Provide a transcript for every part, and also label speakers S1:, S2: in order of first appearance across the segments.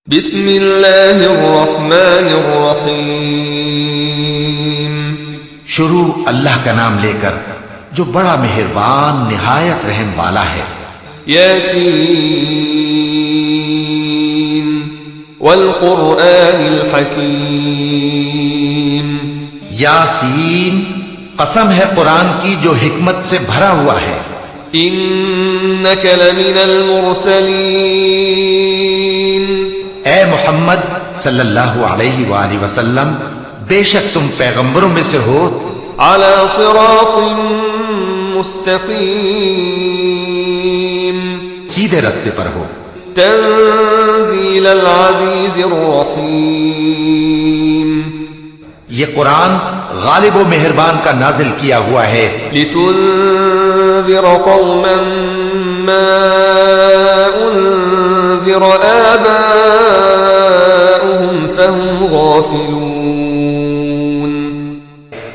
S1: بسم اللہ الرحمن الرحیم۔
S2: شروع اللہ کا نام لے کر جو بڑا مہربان نہایت رحم والا ہے۔
S1: یاسین والقرآن الحکیم۔
S2: یاسین، قسم ہے قرآن کی جو حکمت سے بھرا ہوا ہے۔
S1: انک لمن المرسلین۔
S2: اے محمد صلی اللہ علیہ وآلہ وسلم، بے شک تم پیغمبروں میں سے ہو،
S1: علی صراط مستقیم،
S2: سیدھے رستے پر ہو۔
S1: تنزیل العزیز الرحیم۔
S2: یہ قرآن غالب و مہربان کا نازل کیا ہوا ہے۔
S1: لتنذر قوما ما انذر آباؤهم فهم غافلون،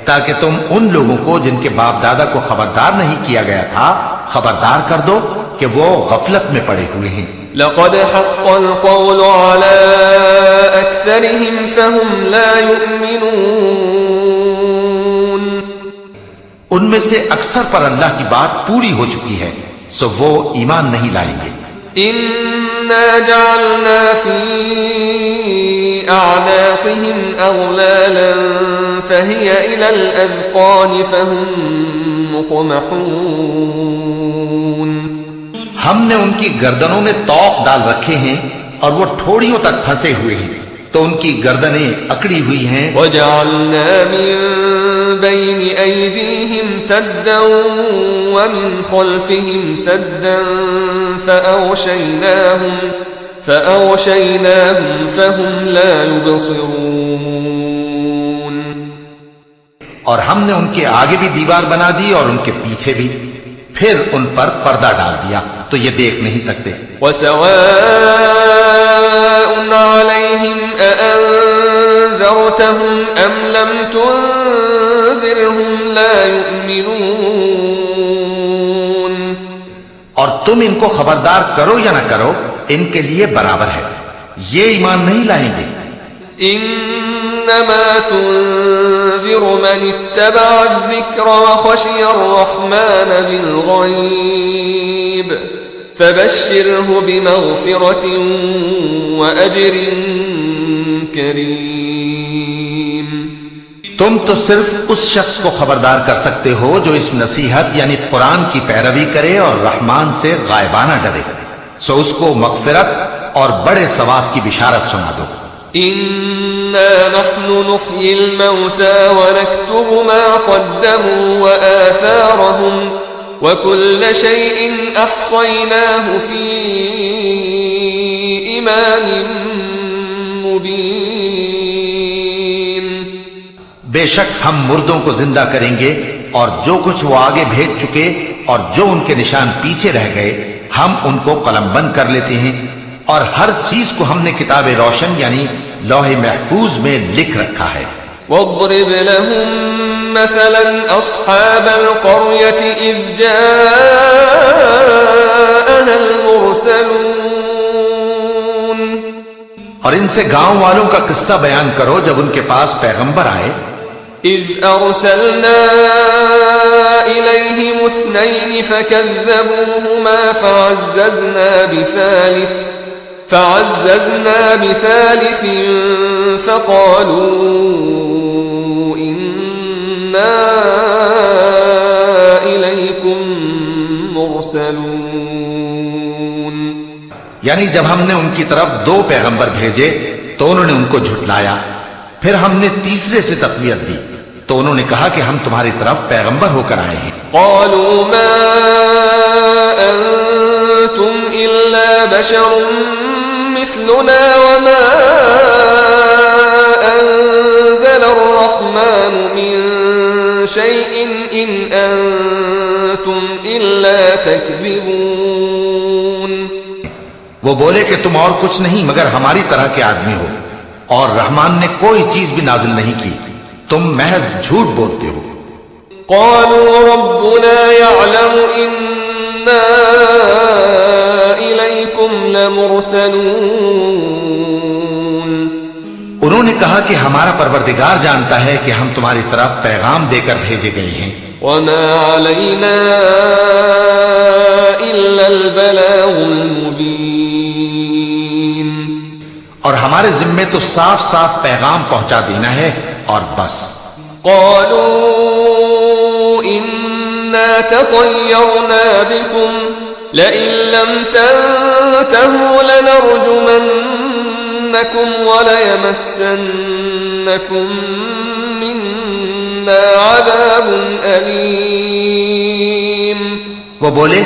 S2: تاکہ تم ان لوگوں کو جن کے باپ دادا کو خبردار نہیں کیا گیا تھا خبردار کر دو کہ وہ غفلت میں پڑے ہوئے ہیں۔
S1: لقد حق القول على أكثرهم فهم لا يؤمنون،
S2: ان میں سے اکثر پر اللہ کی بات پوری ہو چکی ہے سو وہ ایمان نہیں لائیں گے۔
S1: إنا جعلنا في أعناقهم أغلالا فهي إلى الأذقان فهم مقمحون،
S2: ہم نے ان کی گردنوں میں طوق ڈال رکھے ہیں اور وہ ٹھوڑیوں تک پھنسے ہوئے ہیں تو ان کی گردنیں اکڑی ہوئی ہیں۔
S1: وجعلنا من بين أيديهم سدا ومن خلفهم سدا فأغشيناهم فهم لا يبصرون،
S2: اور ہم نے ان کے آگے بھی دیوار بنا دی اور ان کے پیچھے بھی، پھر ان پر پردہ ڈال دیا تو یہ دیکھ نہیں سکتے۔
S1: وسواء عليهم أأنذرتهم أم لم تنذرهم لا يؤمنون،
S2: اور تم ان کو خبردار کرو یا نہ کرو ان کے لیے برابر ہے، یہ ایمان نہیں لائیں گے۔
S1: انما تنذر من اتبع الذکر وخشی الرحمن بالغیب فبشره بمغفرة وأجر کریم۔
S2: تم تو صرف اس شخص کو خبردار کر سکتے ہو جو اس نصیحت یعنی قرآن کی پیروی کرے اور رحمان سے غائبانہ ڈرے، سو اس کو مغفرت اور بڑے ثواب کی بشارت سنا دو۔
S1: إنا نحن نحيي الموتى ونكتب ما قدموا وآثارهم وكل شيء أحصيناه في إمام مبين۔
S2: بے شک ہم مردوں کو زندہ کریں گے اور جو کچھ وہ آگے بھیج چکے اور جو ان کے نشان پیچھے رہ گئے ہم ان کو قلم بند کر لیتے ہیں، اور ہر چیز کو ہم نے کتاب روشن یعنی لوح محفوظ میں لکھ رکھا ہے۔
S1: واضرب لهم مثلا أصحاب القرية إذ جاءها المرسلون،
S2: اور ان سے گاؤں والوں کا قصہ بیان کرو جب ان کے پاس پیغمبر آئے۔
S1: إذ أرسلنا إليهم اثنين فكذبوهما فعززنا بثالث فقالوا إنا إليكم مرسلون،
S2: یعنی جب ہم نے ان کی طرف دو پیغمبر بھیجے تو انہوں نے ان کو جھٹلایا، پھر ہم نے تیسرے سے تقویت دی تو انہوں نے کہا کہ ہم تمہاری طرف پیغمبر ہو کر آئے ہیں۔
S1: قالوا ما أنتم إلا بشر مثلنا وما أنزل الرحمن من شيء إن أنتم إلا تكذبون،
S2: وہ بولے کہ تم اور کچھ نہیں مگر ہماری طرح کے آدمی ہو، اور رحمان نے کوئی چیز بھی نازل نہیں کی، تم محض جھوٹ بولتے ہو۔
S1: قالوا ربنا يعلم إنا إليكم لمرسلون،
S2: انہوں نے کہا کہ ہمارا پروردگار جانتا ہے کہ ہم تمہاری طرف پیغام دے کر بھیجے گئے ہیں،
S1: وما علينا إلا البلاغ المبين،
S2: اور ہمارے ذمے تو صاف صاف پیغام پہنچا دینا ہے اور بس۔
S1: قالوا إنا تطيرنا بكم لئن لم تنتهوا لنرجمنكم وليمسنكم منا عذاب أليم۔
S2: وہ بولے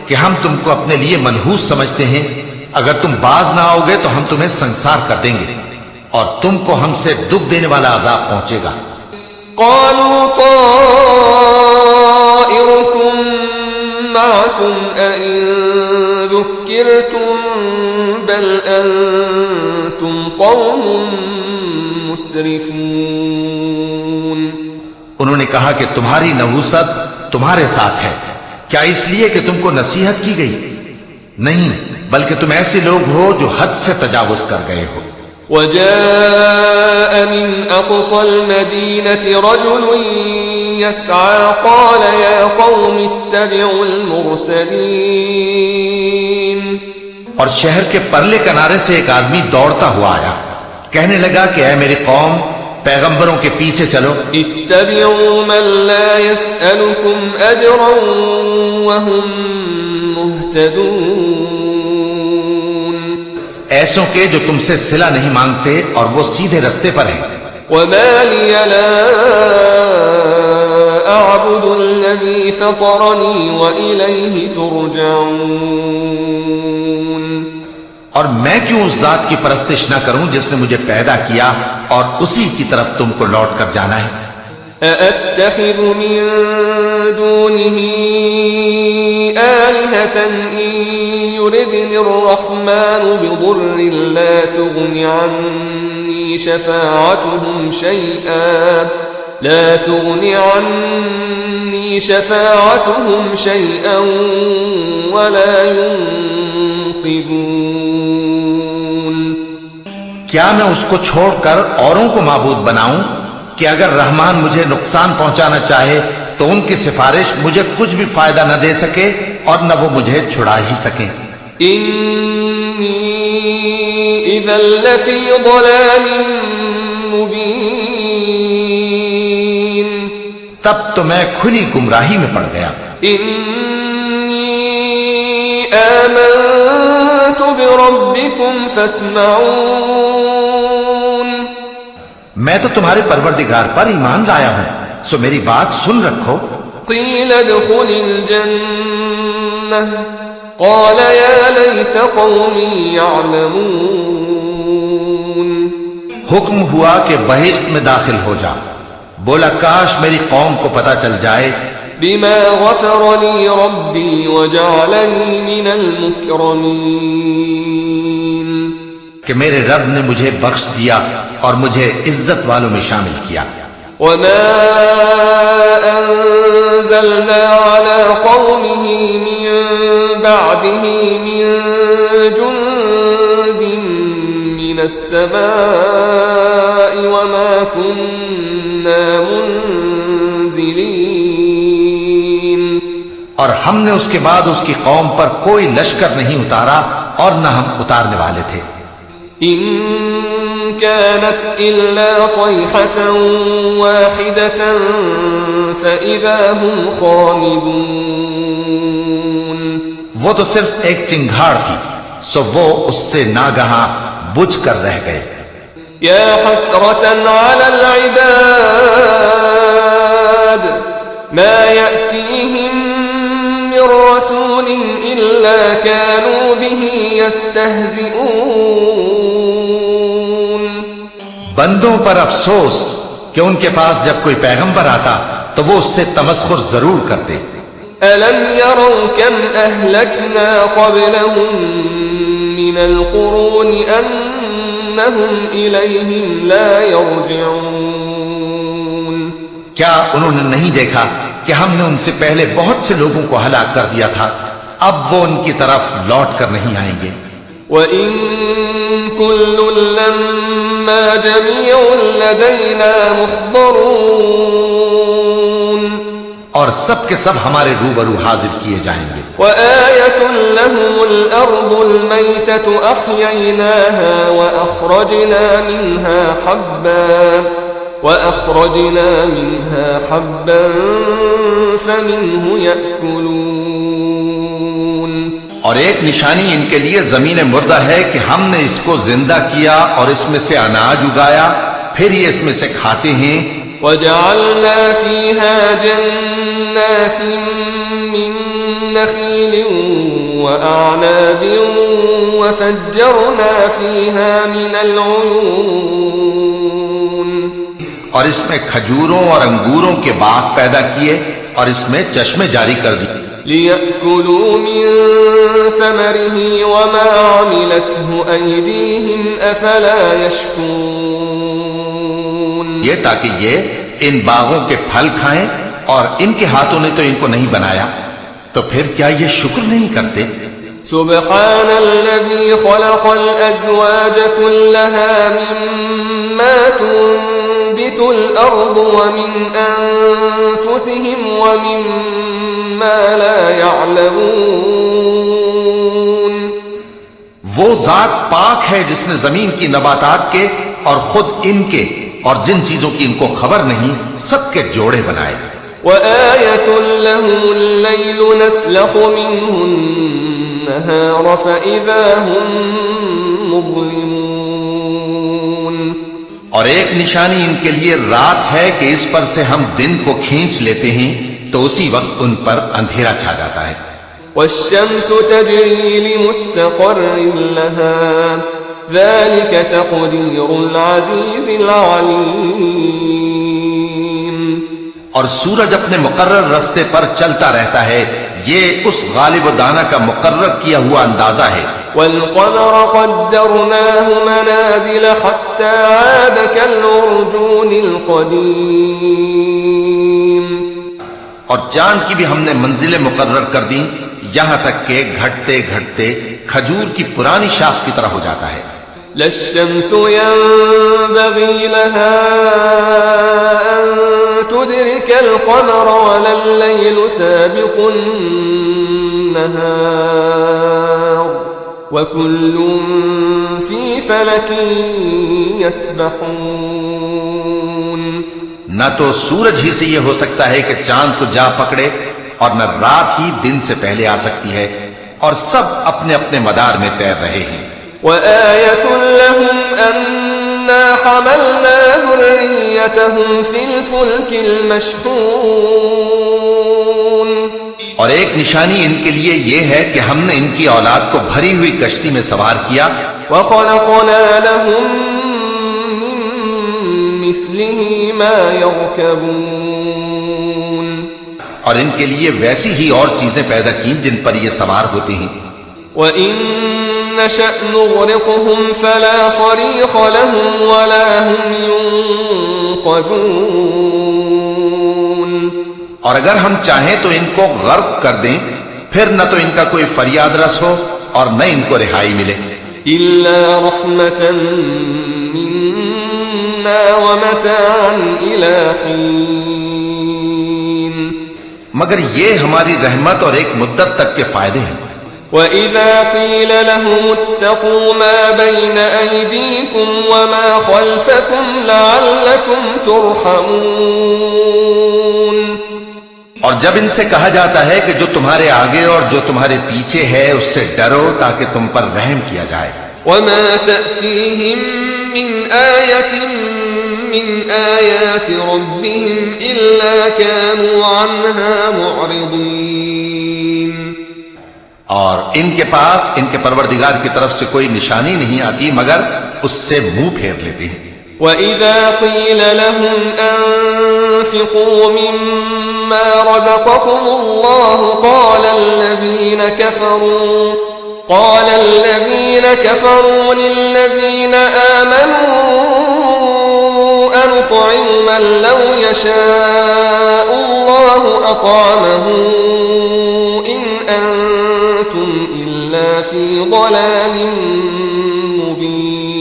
S2: کہ ہم تم کو اپنے لیے منحوس سمجھتے ہیں، اگر تم باز نہ آؤ گے تو ہم تمہیں سنسار کر دیں گے اور تم کو ہم سے دکھ دینے والا عذاب پہنچے گا۔
S1: قالوا طائركم معكم أئن ذكرتم بل أنتم قوم مسرفون۔
S2: انہوں نے کہا کہ تمہاری نحوست تمہارے ساتھ ہے، کیا اس لیے کہ تم کو نصیحت کی گئی؟ نہیں، بلکہ تم ایسے لوگ ہو جو حد سے تجاوز کر گئے ہو۔
S1: وجاء من أقصى المدينة رجل يسعى قال يا قوم اتبعوا المرسلين۔
S2: اور شہر کے پرلے کنارے سے ایک آدمی دوڑتا ہوا آیا، کہنے لگا کہ اے میری قوم، پیغمبروں کے پیچھے چلو۔
S1: اتبعوا من لا يسألكم أجرا وهم مهتدون،
S2: ایسوں کے جو تم سے صلہ نہیں مانگتے اور وہ سیدھے رستے پر ہیں۔
S1: وما لي لا أعبد الذي فطرني وإليه ترجعون،
S2: اور میں کیوں اس ذات کی پرستش نہ کروں جس نے مجھے پیدا کیا اور اسی کی طرف تم کو لوٹ کر جانا ہے۔
S1: أأتخذ من دونه آلهة إن يردني الرحمن بضر لا تغن عني شفاعتهم شيئا ولا ينقذون۔
S2: کیا میں اس کو چھوڑ کر اوروں کو معبود بناؤں کہ اگر رحمان مجھے نقصان پہنچانا چاہے تو ان کی سفارش مجھے کچھ بھی فائدہ نہ دے سکے اور نہ وہ مجھے چھڑا ہی سکیں۔
S1: انی اذا لفی ضلال مبین،
S2: تب تو میں کھلی گمراہی میں پڑ گیا۔
S1: انی آمنت بربکم فاسمعون،
S2: میں تو تمہارے پروردگار پر ایمان لایا ہوں، سو میری بات سن رکھو۔
S1: قیل ادخل الجنہ قال یا لیت قومی یعلمون،
S2: حکم ہوا کہ بہشت میں داخل ہو جا، بولا کاش میری قوم کو پتہ چل جائے
S1: بما غفر لی ربی وجعلنی من المکرمین،
S2: کہ میرے رب نے مجھے بخش دیا اور مجھے عزت والوں میں شامل کیا۔
S1: وما انزلنا على قومه من بعده من جند من السماء وما كنا منزلين،
S2: اور ہم نے اس کے بعد اس کی قوم پر کوئی لشکر نہیں اتارا اور نہ ہم اتارنے والے تھے۔
S1: إن كانت إلا صيحة واحدة فإذا هم خامدون،
S2: وہ تو صرف ایک چنگھاڑ تھی، سو وہ اس سے ناگہاں بجھ کر رہ گئے۔
S1: يا حسرة على العباد ما يأتيهم من رسول إلا كانوا به يستهزئون،
S2: بندوں پر افسوس کہ ان کے پاس جب کوئی پیغمبر آتا تو وہ اس سے تمسخر ضرور کرتے۔
S1: ألم يروا كم أهلكنا قبلهم من القرون أنهم إليهم لا يرجعون،
S2: کیا انہوں نے نہیں دیکھا کہ ہم نے ان سے پہلے بہت سے لوگوں کو ہلاک کر دیا تھا، اب وہ ان کی طرف لوٹ کر نہیں آئیں گے۔
S1: وَإِن كل لما جميع لدينا محضرون
S2: اور سب کے سب ہمارے روبرو حاضر کیے جائیں گے.
S1: وآية لهم الأرض الميتة أحييناها وأخرجنا منها حبا فمنه يأكلون.
S2: اور ایک نشانی ان کے لیے زمین مردہ ہے کہ ہم نے اس کو زندہ کیا اور اس میں سے اناج اگایا، پھر یہ اس میں سے کھاتے ہیں.
S1: وجعلنا فيها جنات من نخيل وأعناب وفجرنا فيها من العيون.
S2: اور اس میں کھجوروں اور انگوروں کے باغ پیدا کیے اور اس میں چشمے جاری کر دیے.
S1: لِيَأْكُلُوا مِن ثَمَرِهِ وَمَا عَمِلَتْهُ أَيْدِيهِمْ أَفَلَا يَشْكُرُونَ.
S2: یہ تاکہ یہ ان باغوں کے پھل کھائیں، اور ان کے ہاتھوں نے تو ان کو نہیں بنایا، تو پھر کیا یہ شکر نہیں کرتے؟
S1: سبحان الذي خلق الأزواج كلها مما تنبت الأرض ومن أنفسهم ومما لا يعلمون.
S2: وہ ذات پاک ہے جس نے زمین کی نباتات کے اور خود ان کے اور جن چیزوں کی ان کو خبر نہیں سب کے جوڑے بنائے.
S1: وآية لهم الليل نسلخ منه النهار فإذا هم مظلمون.
S2: اور ایک نشانی ان کے لیے رات ہے کہ اس پر سے ہم دن کو کھینچ لیتے ہیں تو اسی وقت ان پر اندھیرا چھا جاتا ہے.
S1: والشمس تجري لمستقر لها ذلك تقدير العزيز العليم.
S2: اور سورج اپنے مقرر راستے پر چلتا رہتا ہے، یہ اس غالب و دانا کا مقرر کیا ہوا اندازہ ہے.
S1: والقمر قدرناه منازل حتى عاد كالعرجون القديم.
S2: اور چاند کی بھی ہم نے منزلیں مقرر کر دیں یہاں تک کہ گھٹتے گھٹتے کھجور کی پرانی شاخ کی طرح ہو جاتا ہے.
S1: لا الشمس ينبغي لها أن تدرك القمر ولا الليل سابق النهار وكل في فلك يسبحون.
S2: نہ تو سورج ہی سے یہ ہو سکتا ہے کہ چاند کو جا پکڑے، اور نہ رات ہی دن سے پہلے آ سکتی ہے، اور سب اپنے اپنے مدار میں تیر رہے ہیں.
S1: وآية لهم أنا حملنا ذريتهم في الفلك المشحون.
S2: اور ایک نشانی ان کے لیے یہ ہے کہ ہم نے ان کی اولاد کو بھری ہوئی کشتی میں سوار کیا.
S1: وخلقنا لهم من مثله ما يركبون.
S2: اور ان کے لیے ویسی ہی اور چیزیں پیدا کی جن پر یہ سوار ہوتے ہیں.
S1: وَإِن نَّشَأْ نُغْرِقْهُمْ فَلَا صَرِيخَ لَهُمْ وَلَا هُمْ يُنقَذُونَ.
S2: اور اگر ہم چاہیں تو ان کو غرق کر دیں، پھر نہ تو ان کا کوئی فریاد رس ہو اور نہ ان کو رہائی ملے.
S1: إِلَّا رَحْمَةً مِّنَّا وَمَتَاعًا إِلَى حِينٍ.
S2: مگر یہ ہماری رحمت اور ایک مدت تک کے فائدے ہیں.
S1: وَإِذَا قِيلَ لَهُمُ اتَّقُوا مَا بَيْنَ أَيْدِيكُمْ وَمَا خَلْفَكُمْ لَعَلَّكُمْ تُرْحَمُونَ.
S2: اور جب ان سے کہا جاتا ہے کہ جو تمہارے آگے اور جو تمہارے پیچھے ہے اس سے ڈرو تاکہ تم پر رحم کیا جائے.
S1: وَمَا تَأْتِيهِم مِّنْ آيَةٍ مِّنْ آيَاتِ رَبِّهِمْ إِلَّا كَانُوا عَنْهَا مُعْرِضِينَ.
S2: اور ان کے پاس ان کے پروردگار کی طرف سے کوئی نشانی نہیں آتی مگر اس سے منہ پھیر لیتے ہیں.
S1: وَإِذَا قِيلَ لَهُمْ أَنفِقُوا مِمَّا رَزَقَكُمُ اللَّهُ قَالَ الَّذِينَ كَفَرُوا لِلَّذِينَ آمَنُوا أَنُطْعِمُ مَن لَّوْ يَشَاءُ اللَّهُ أَطْعَمَهُ إِنْ أَنتُمْ إِلَّا فِي ضَلَالٍ مُّبِينٍ.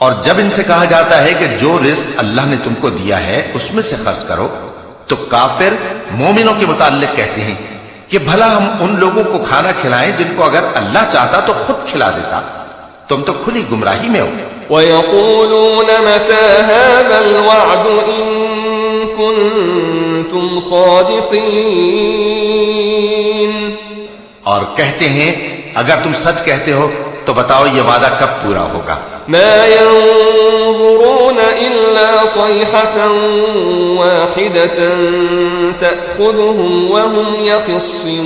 S2: اور جب ان سے کہا جاتا ہے کہ جو رزق اللہ نے تم کو دیا ہے اس میں سے خرچ کرو، تو کافر مومنوں کے متعلق کہتے ہیں کہ بھلا ہم ان لوگوں کو کھانا کھلائیں جن کو اگر اللہ چاہتا تو خود کھلا دیتا، تم تو کھلی گمراہی میں ہو۔
S1: وَيَقُولُونَ مَتَى هَذَا الْوَعْدُ إِن كُنتُمْ صَادِقِينَ،
S2: اور کہتے ہیں اگر تم سچ کہتے ہو تو بتاؤ یہ وعدہ کب پورا ہوگا؟
S1: مَا يَنظُرُونَ إِلَّا صَيْحَةً وَاحِدَةً تَأْخُذُهُمْ وَهُمْ يَخِصِّمُونَ،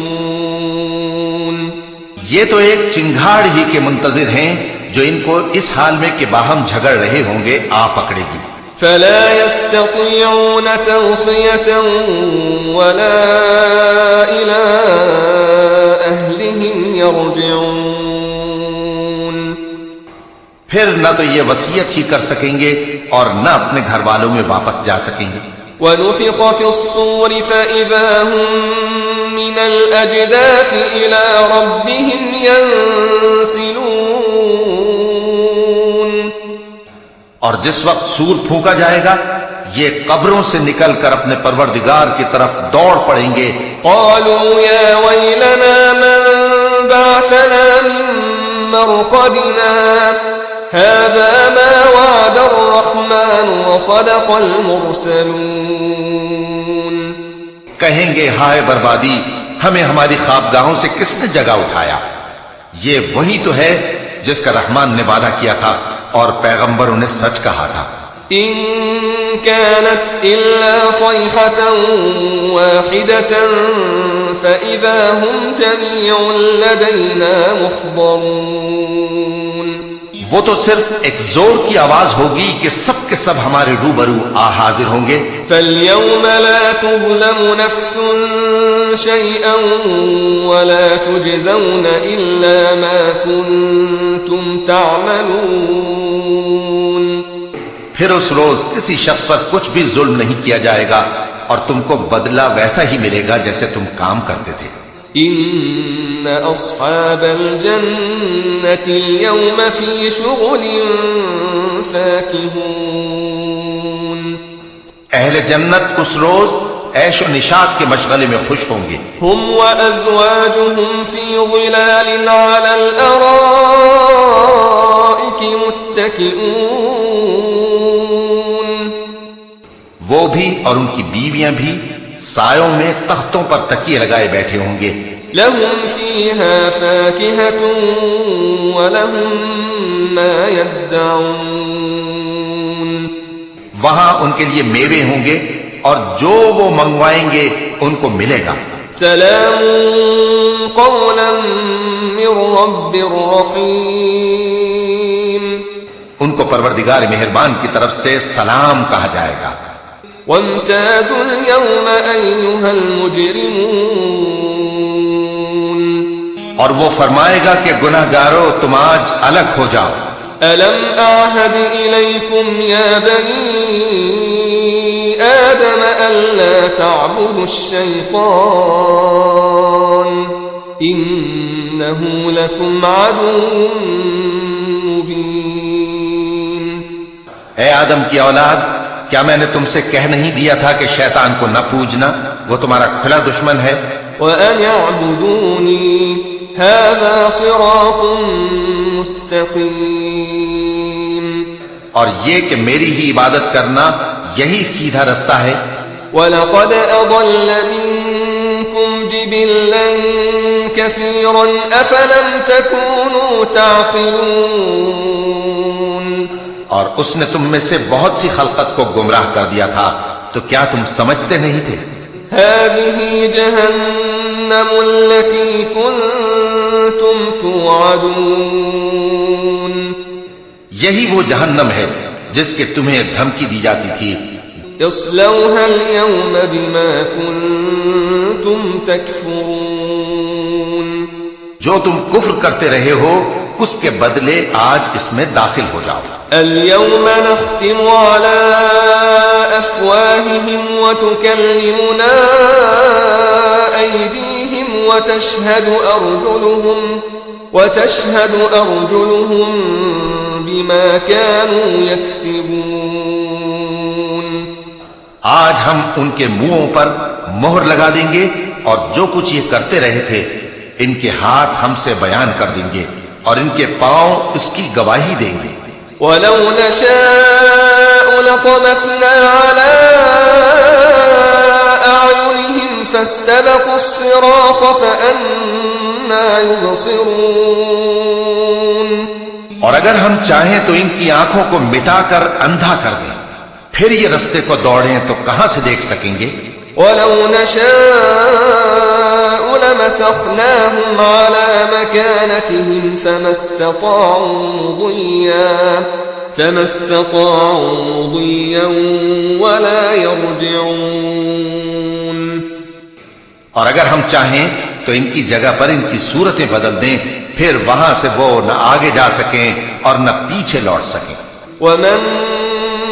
S2: یہ تو ایک چنگھاڑ ہی کے منتظر ہیں جو ان کو اس حال میں کہ باہم جھگڑ رہے ہوں گے آ پکڑے گی۔
S1: فَلَا يَسْتَطِيعُونَ تَوْصِيَةً وَلَا إِلَىٰ أَهْلِهِمْ يَرْجِعُونَ،
S2: پھر نہ تو یہ وصیت ہی کر سکیں گے اور نہ اپنے گھر والوں میں واپس جا سکیں گے۔
S1: وَنُفِخَ فِي الصُّورِ فَإِذَا هُم مِّنَ الْأَجْدَاثِ إِلَىٰ رَبِّهِمْ يَنسِلُونَ،
S2: اور جس وقت سور پھونکا جائے گا یہ قبروں سے نکل کر اپنے پروردگار کی طرف دوڑ پڑیں گے۔
S1: قالوا يا ويلنا من بعثنا من مرقدنا هذا ما وعد الرحمن وصدق المرسلون،
S2: کہیں گے ہائے بربادی، ہمیں ہماری خوابگاہوں سے کس نے جگہ اٹھایا، یہ وہی تو ہے جس کا رحمان نے وعدہ کیا تھا اور پیغمبروں نے سچ کہا تھا۔
S1: إن كانت إلا صيحة واحدة فإذا هم جميع لدينا محضرون،
S2: وہ تو صرف ایک زور کی آواز ہوگی کہ سب کے سب ہمارے روبرو آ حاضر ہوں گے۔
S1: فاليوم لا تظلم نفس شيئا ولا تجزون إلا ما كنتم تعملون،
S2: پھر اس روز کسی شخص پر کچھ بھی ظلم نہیں کیا جائے گا اور تم کو بدلہ ویسا ہی ملے گا جیسے تم کام کرتے تھے۔
S1: ان اصحاب الجنة اليوم في شغل فاكهون،
S2: اہل جنت اس روز عیش و نشاط کے مشغلے میں خوش ہوں گے۔
S1: هم وازواجهم في ظلال على الارائك متكئون،
S2: وہ بھی اور ان کی بیویاں بھی سایوں میں تختوں پر تکیے لگائے بیٹھے ہوں گے۔
S1: لهم فيها فاكهة ولهم ما يدعون،
S2: وہاں ان کے لیے میوے ہوں گے اور جو وہ منگوائیں گے ان کو ملے گا۔
S1: سلام قولا من رب رحیم،
S2: ان کو پروردگار مہربان کی طرف سے سلام کہا جائے گا۔
S1: وامتازوا اليوم أيها المجرمون،
S2: اور وہ فرمائے گا کہ گناہگارو تم آج الگ ہو جاؤ۔
S1: ألم أعهد إليكم يا بني آدم ألا تعبدوا الشيطان إنه لكم عدو مبين۔
S2: اے آدم کی اولاد، کیا میں نے تم سے کہہ نہیں دیا تھا کہ شیطان کو نہ پوجنا، وہ تمہارا کھلا دشمن ہے۔
S1: وَأَنِ اعْبُدُونِي هَذَا صِرَاطٌ مُسْتَقِيمٌ،
S2: اور یہ کہ میری ہی عبادت کرنا یہی سیدھا رستہ ہے۔
S1: وَلَقَدْ أَضَلَّ مِنكُمْ جِبِلًّا كَثِيرًا أَفَلَمْ تَكُونُوا تَعْقِلُونَ،
S2: اور اس نے تم میں سے بہت سی خلقت کو گمراہ کر دیا تھا، تو کیا تم سمجھتے نہیں تھے؟
S1: هذه جهنم التي كنتم توعدون،
S2: یہی وہ جہنم ہے جس کے تمہیں دھمکی دی جاتی تھی۔
S1: اصلوها اليوم بما كنتم تكفرون،
S2: جو تم کفر کرتے رہے ہو اس کے بدلے آج اس میں داخل ہو جاؤ۔
S1: اليوم نختم على أفواههم وتكلمنا أيديهم وتشهد أرجلهم بما كانوا يكسبون
S2: آج ہم ان کے منہوں پر مہر لگا دیں گے اور جو کچھ یہ کرتے رہے تھے ان کے ہاتھ ہم سے بیان کر دیں گے اور ان کے پاؤں اس کی گواہی دیں گے.
S1: ولو نشاء لطمسنا على أعينهم فاستبقوا الصراط فأنى يبصرون.
S2: اور اگر ہم چاہیں تو ان کی آنکھوں کو مٹا کر اندھا کر دیں، پھر یہ رستے کو دوڑیں تو کہاں سے دیکھ سکیں گے؟
S1: ولو نشاء لمسخناهم على مكانتهم فما استطاعوا مضيا ولا يرجعون.
S2: اور اگر ہم چاہیں تو ان کی جگہ پر ان کی صورتیں بدل دیں، پھر وہاں سے وہ نہ آگے جا سکیں اور نہ پیچھے لوٹ سکیں.
S1: ومن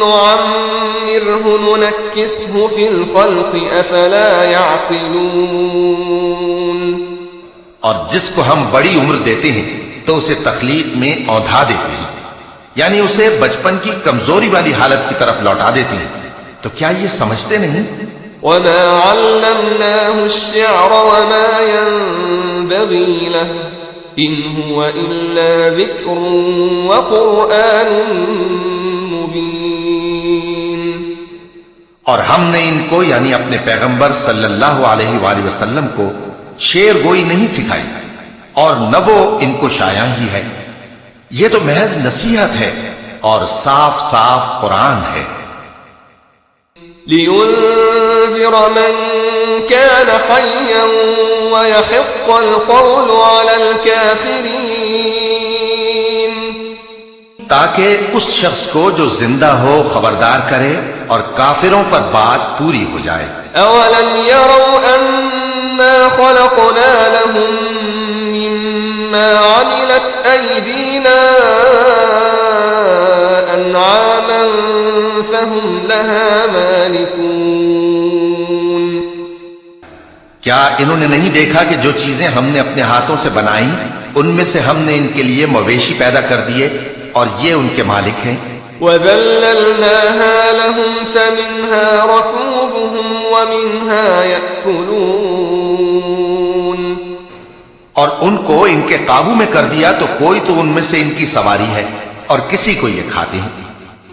S1: نعمره ننكسه في الخلق افلا يعقلون.
S2: اور جس کو ہم بڑی عمر دیتے ہیں تو اسے تخلیق میں اوندھا دیتے ہیں، یعنی اسے بچپن کی کمزوری والی حالت کی طرف لوٹا دیتے ہیں. تو کیا یہ سمجھتے نہیں؟
S1: وما علمناه الشعر وما ينبغي له إن هو إلا ذكر وقرآن مبين.
S2: اور ہم نے ان کو یعنی اپنے پیغمبر صلی اللہ علیہ وآلہ وسلم کو شعر گوئی نہیں سکھائی اور نہ وہ ان کو شایع ہی ہے، یہ تو محض نصیحت ہے اور صاف صاف قرآن ہے.
S1: لينذر من كان حيا ويحق القول على الكافرين.
S2: تاکہ اس شخص کو جو زندہ ہو خبردار کرے اور کافروں پر بات پوری ہو جائے.
S1: اولم يروا انا خلقنا لهم مما عملت ايدينا انعاما فهم لها مالكون.
S2: کیا انہوں نے نہیں دیکھا کہ جو چیزیں ہم نے اپنے ہاتھوں سے بنائی ان میں سے ہم نے ان کے لیے مویشی پیدا کر دیے اور یہ ان کے مالک ہیں.
S1: وَذَلَّلْنَاهَا لَهُمْ فَمِنْهَا رَكُوبُهُمْ وَمِنْهَا يَأْكُلُونَ.
S2: اور ان کو ان کے قابو میں کر دیا تو کوئی تو ان میں سے ان کی سواری ہے اور کسی کو یہ کھاتے ہیں.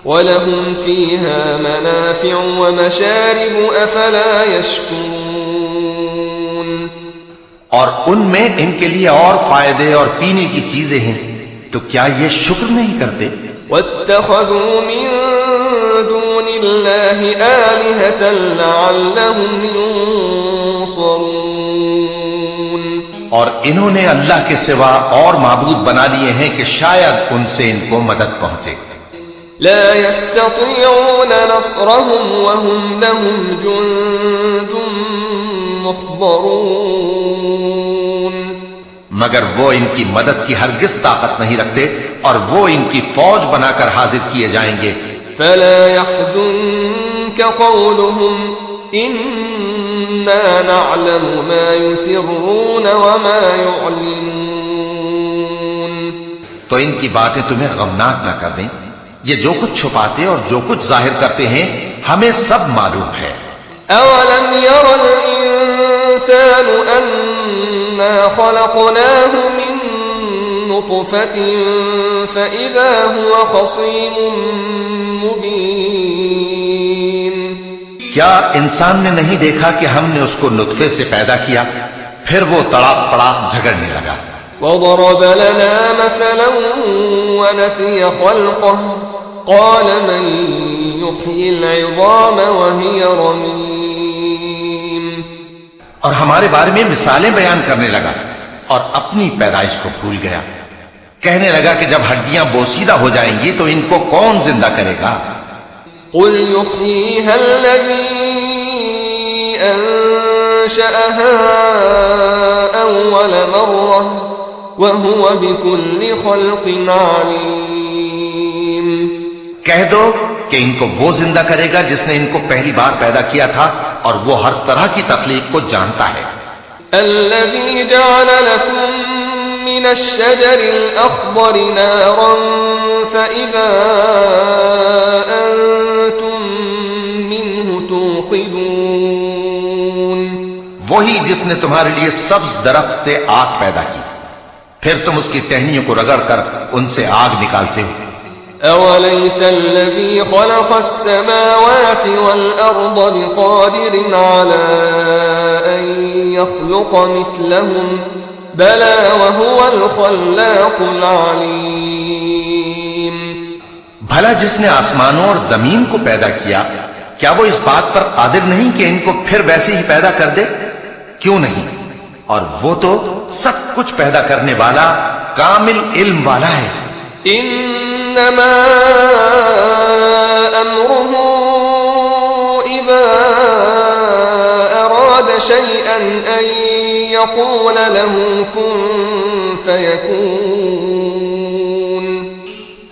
S1: وَلَهُمْ فِيهَا مَنَافِعُ وَمَشَارِبُ أَفَلَا يَشْكُرُونَ.
S2: اور ان میں ان کے لیے اور فائدے اور پینے کی چیزیں ہیں، تو کیا یہ شکر نہیں کرتے؟
S1: وَاتَّخَذُوا مِن دُونِ اللَّهِ آلِهَةً لَعَلَّهُمْ يُنصَرُونَ.
S2: اور انہوں نے اللہ کے سوا اور معبود بنا لیے ہیں کہ شاید ان سے ان کو مدد پہنچے.
S1: لا يستطيعون نصرهم وهم لهم جند محضرون.
S2: مگر وہ ان کی مدد کی ہرگز طاقت نہیں رکھتے اور وہ ان کی فوج بنا کر حاضر کیے جائیں گے.
S1: فلا يحزنك قولهم إنا نعلم ما يسرون وما يعلنون.
S2: تو ان کی باتیں تمہیں غمناک نہ کر دیں، یہ جو کچھ چھپاتے اور جو کچھ ظاہر کرتے ہیں ہمیں سب معلوم ہے.
S1: أولم ير الإنسان أنا خلقناه من نطفة فإذا هو خصيم مبين.
S2: کیا انسان نے نہیں دیکھا کہ ہم نے اس کو نطفے سے پیدا کیا، پھر وہ تڑاپ پڑا جھگڑنے لگا.
S1: وضرب لنا مثلا ونسي خلقه قال من يحيي العظام وهي رميم.
S2: اور ہمارے بارے میں مثالیں بیان کرنے لگا اور اپنی پیدائش کو بھول گیا. کہنے لگا کہ جب ہڈیاں بوسیدہ ہو جائیں گی تو ان کو کون زندہ کرے گا؟
S1: قل يحييها الذي أنشأها أول مرة وهو بكل خلق عليم.
S2: کہہ دو کہ ان کو وہ زندہ کرے گا جس نے ان کو پہلی بار پیدا کیا تھا اور وہ ہر طرح کی تخلیق کو جانتا ہے.
S1: الذي جعل لكم من الشجر الأخضر نارا فإذا أنتم منه توقدون.
S2: وہی جس نے تمہارے لیے سبز درخت سے آگ پیدا کی، پھر تم اس کی ٹہنیوں کو رگڑ کر ان سے آگ نکالتے ہو.
S1: أوليس الذي خلق السماوات والأرض بقادر على أن يخلق مثلهم بلى وهو الخلاق العليم.
S2: بھلا جس نے آسمانوں اور زمین کو پیدا کیا، کیا وہ اس بات پر قادر نہیں کہ ان کو پھر ویسے ہی پیدا کر دے؟ کیوں نہیں؟ اور وہ تو سب کچھ پیدا کرنے والا، کامل علم والا ہے.
S1: انما امره اذا اراد شيئا ان يقول له كن فيكون.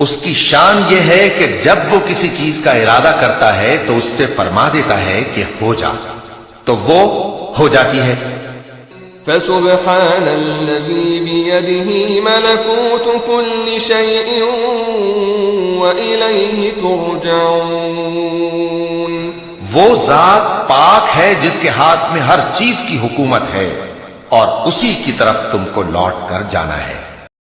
S2: اس کی شان یہ ہے کہ جب وہ کسی چیز کا ارادہ کرتا ہے تو اس سے فرما دیتا ہے کہ ہو جا، تو وہ ہو جاتی ہے.
S1: فسبحان الذي بيده ملكوت كل شيء وإليه ترجعون.
S2: وہ ذات پاک ہے جس کے ہاتھ میں ہر چیز کی حکومت ہے اور اسی کی طرف تم کو لوٹ کر جانا ہے.